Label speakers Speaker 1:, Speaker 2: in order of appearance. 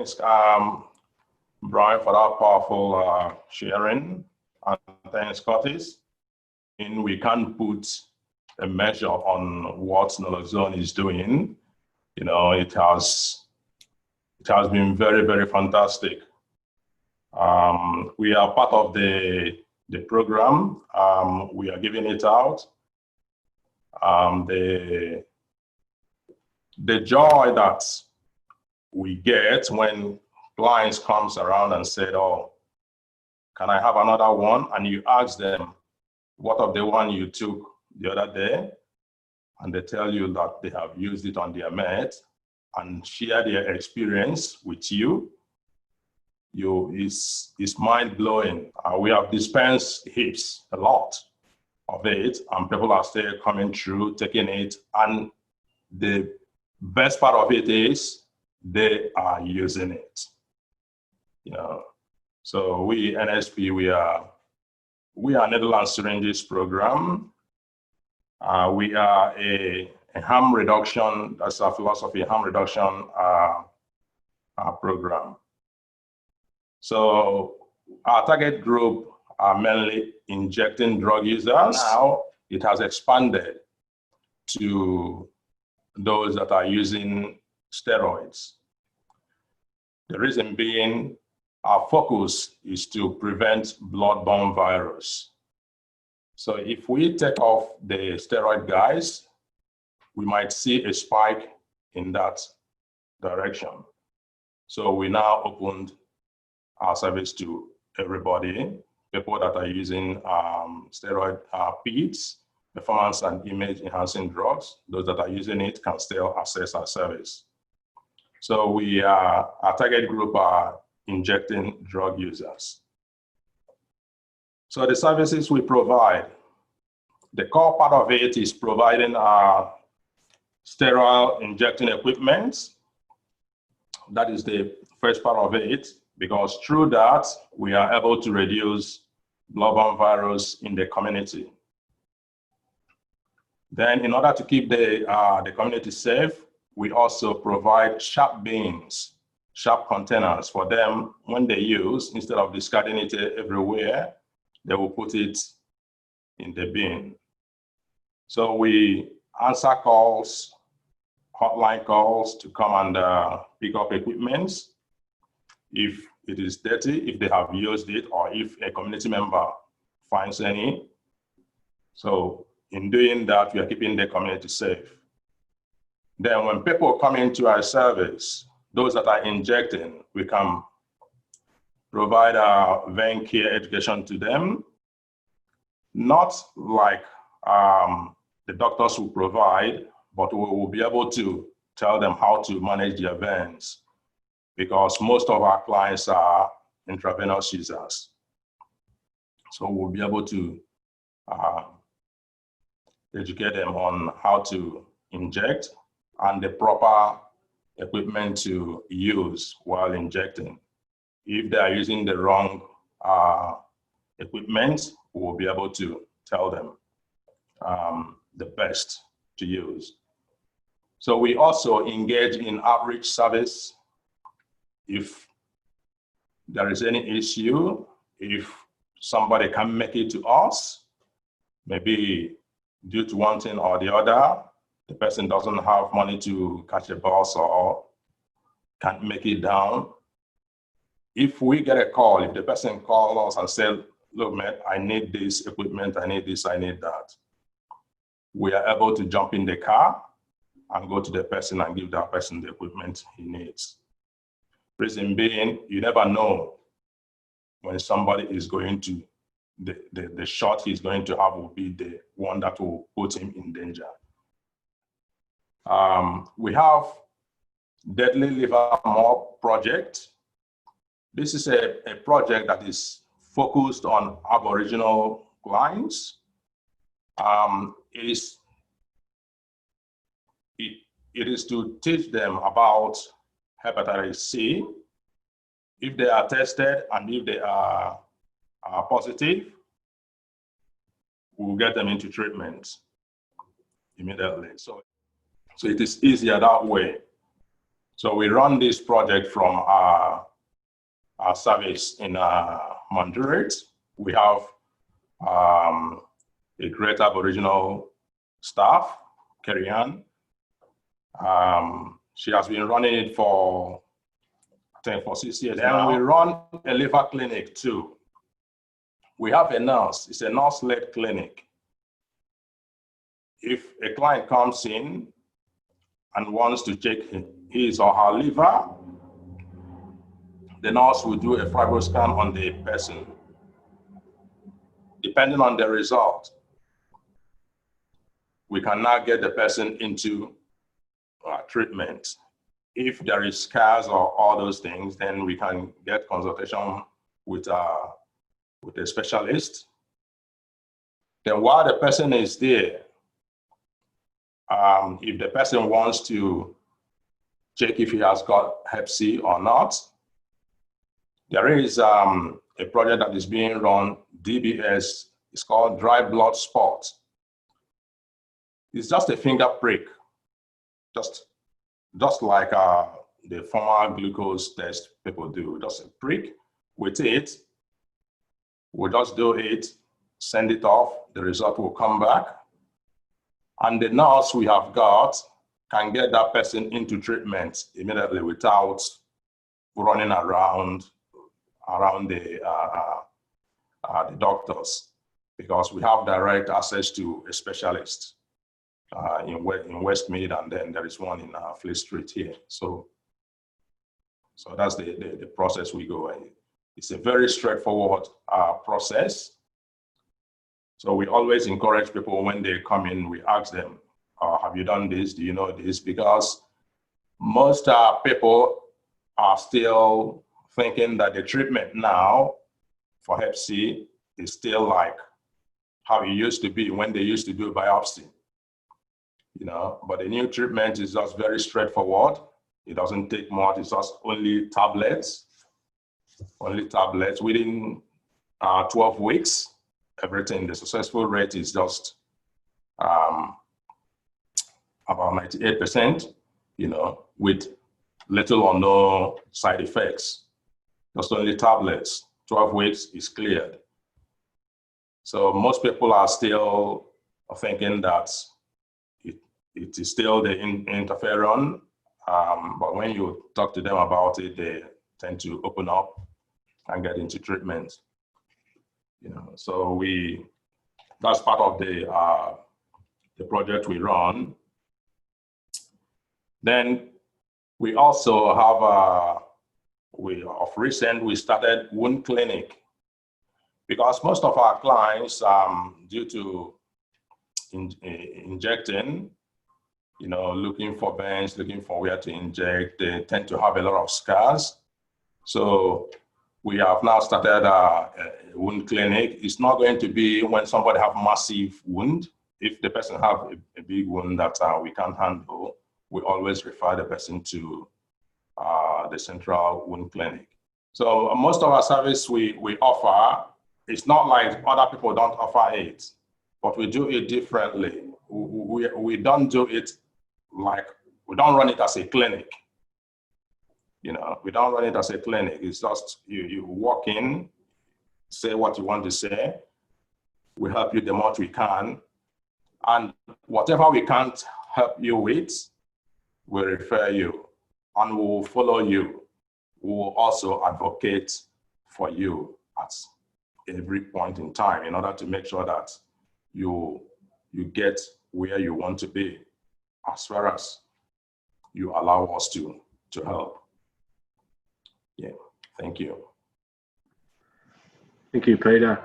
Speaker 1: Thanks, Brian, for that powerful sharing. And thanks, Curtis. We can't put a measure on what naloxone is doing. You know, it has been very, very fantastic. We are part of the program. We are giving it out. The joy that we get when clients comes around and said, "Oh, can I have another one?" And you ask them, "What of the one you took the other day?" And they tell you that they have used it on their mate and share their experience with you. It's mind-blowing. We have dispensed heaps, a lot of it, and people are still coming through, taking it. And the best part of it is they are using it. You know, so we NSP, we are Netherlands Syringes program. We are a harm reduction. That's our philosophy, harm reduction program. So our target group are mainly injecting drug users. Now it has expanded to those that are using steroids. The reason being, our focus is to prevent blood-borne virus. So if we take off the steroid guys, we might see a spike in that direction. So we now opened our service to everybody, people that are using steroid PEDs, performance and image enhancing drugs. Those that are using it can still access our service. So our target group are injecting drug users. So the services we provide, the core part of it is providing sterile injecting equipment. That is the first part of it, because through that, we are able to reduce blood-borne virus in the community. Then in order to keep the community safe, we also provide sharp bins, sharp containers for them when they use. Instead of discarding it everywhere, they will put it in the bin. So we answer calls, hotline calls to come and pick up equipment. If it is dirty, if they have used it, or if a community member finds any. So in doing that, we are keeping the community safe. Then when people come into our service, those that are injecting, we can provide our vein care education to them, not like the doctors will provide, but we will be able to tell them how to manage their veins, because most of our clients are intravenous users. So we'll be able to educate them on how to inject and the proper equipment to use while injecting. If they are using the wrong equipment, we will be able to tell them the best to use. So we also engage in outreach service. If there is any issue, if somebody can make it to us, maybe due to one thing or the other, the person doesn't have money to catch a bus or can't make it down. If we get a call, if the person calls us and says, "Look, man, I need this equipment, I need this, I need that," we are able to jump in the car and go to the person and give that person the equipment he needs. Reason being, you never know when somebody is going to, the shot he's going to have will be the one that will put him in danger. We have Deadly Liver Mob project. This is a project that is focused on Aboriginal clients. It is to teach them about hepatitis C. If they are tested and if they are positive, we'll get them into treatment immediately. So it is easier that way. So we run this project from our service in Mandurate. We have a great Aboriginal staff, Carrie Ann. She has been running it for, I think, for 6 years now. We run a liver clinic too. We have a nurse. It's a nurse-led clinic. If a client comes in and wants to check his or her liver, the nurse will do a fibroscan on the person. Depending on the result, we can now get the person into treatment. If there is scars or all those things, then we can get consultation with a specialist. Then while the person is there, if the person wants to check if he has got Hep C or not, there is a project that is being run, DBS. It's called dry blood spot. It's just a finger prick, just like the former glucose test people do. Just a prick with it. We'll just do it, send it off, the result will come back. And the nurse we have got can get that person into treatment immediately without running around the doctors, because we have direct access to a specialist in Westmead, and then there is one in Fleet Street here. So that's the process we go. It's a very straightforward process. So we always encourage people when they come in, we ask them, have you done this? Do you know this? Because most people are still thinking that the treatment now for Hep C is still like how it used to be when they used to do biopsy. But the new treatment is just very straightforward. It doesn't take much. It's just only tablets within 12 weeks. Everything, the successful rate is just about 98%, with little or no side effects. Just only tablets, 12 weeks is cleared. So most people are still thinking that it is still the interferon, but when you talk to them about it, they tend to open up and get into treatment. So that's part of the project we run. Then we also have of recent we started wound clinic, because most of our clients, due to injecting, looking for veins, looking for where to inject, they tend to have a lot of scars. So we have now started a wound clinic. It's not going to be when somebody have massive wound. If the person have a big wound that we can't handle, we always refer the person to the central wound clinic. So most of our service we offer, it's not like other people don't offer it, but we do it differently. We don't do it like, we don't run it as a clinic. We don't run it as a clinic. It's just you walk in, say what you want to say. We help you the most we can. And whatever we can't help you with, we refer you and we'll follow you. We'll also advocate for you at every point in time in order to make sure that you get where you want to be, as far as you allow us to help. Yeah, thank you.
Speaker 2: Thank you, Peter.